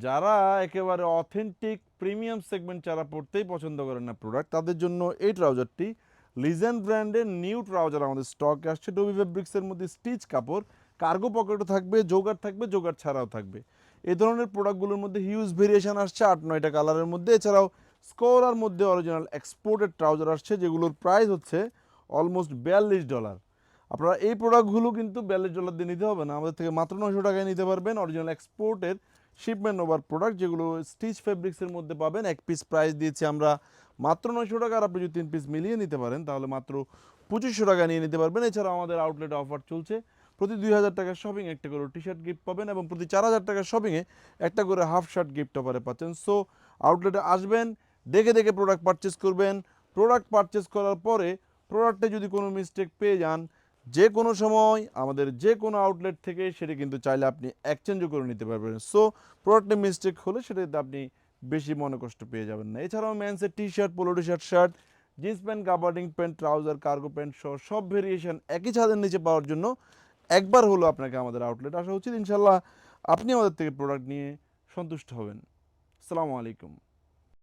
যারা একেবারে authentic premium segment যারা পড়তেই পছন্দ করেন না প্রোডাক্ট, তাদের জন্য এই ট্রাউজারটি লিজেন্ড ব্র্যান্ডের নিউ ট্রাউজার আমাদের স্টকে আসছে। ডোবি ফেব্রিক্সের মধ্যে স্টিচ কাপড়, কার্গো পকেটও থাকবে, জোগার থাকবে, জোগার ছাড়াও থাকবে। এই ধরনের প্রোডাক্টগুলোর মধ্যে হিউজ ভেরিয়েশন আসছে 8-9টা কালারের মধ্যে। এছাড়াও স্কোরার মধ্যে অরিজিনাল এক্সপোর্টেড ট্রাউজার আসছে, যেগুলোর প্রাইস হচ্ছে অলমোস্ট $42। আপনারা এই প্রোডাক্টগুলো কিন্তু $42 দিয়ে নিতে হবে না, আমাদের থেকে মাত্র 900 টাকায় নিতে পারবেন। অরিজিনাল এক্সপোর্টের শিপমেন্ট ওভার প্রোডাক্ট, যেগুলো স্টিচ ফেব্রিক্সের মধ্যে পাবেন। এক পিস প্রাইস দিয়েছি আমরা মাত্র 900 টাকা, আর আপনি যদি 3 পিস মিলিয়ে নিতে পারেন তাহলে মাত্র 2500 টাকা নিয়ে নিতে পারবেন। এছাড়াও আমাদের আউটলেটে অফার চলছে, প্রতি 2000 টাকার শপিং একটা করে টি শার্ট গিফট পাবেন, এবং প্রতি 4000 টাকার শপিংয়ে একটা করে হাফ শার্ট গিফট অফারে পাচ্ছেন। সো আউটলেটে আসবেন, দেখে দেখে প্রোডাক্ট পারচেস করবেন। প্রোডাক্ট পারচেস করার পরে প্রোডাক্টে যদি কোনো মিস্টেক পেয়ে যান, যে কোনো সময় আমাদের যে কোনো আউটলেট থেকে সেটা কিন্তু চাইলে আপনি এক্সচেঞ্জও করে নিতে পারবেন। সো প্রোডাক্টে মিস্টেক হলে সেটাতে আপনি বেশি মনে কষ্ট পেয়ে যাবেন না। এছাড়াও মেন্সের T shirt, polo T shirt, shirt, jeans pant, gabardine pant, trouser, cargo pant সহ সব ভেরিয়েশন একই ছাদের নিচে পাওয়ার জন্য একবার হলো আপনাকে আমাদের আউটলেট আসা উচিত। ইনশাল্লাহ আপনি আমাদের থেকে প্রোডাক্ট নিয়ে সন্তুষ্ট হবেন। আসসালামু আলাইকুম।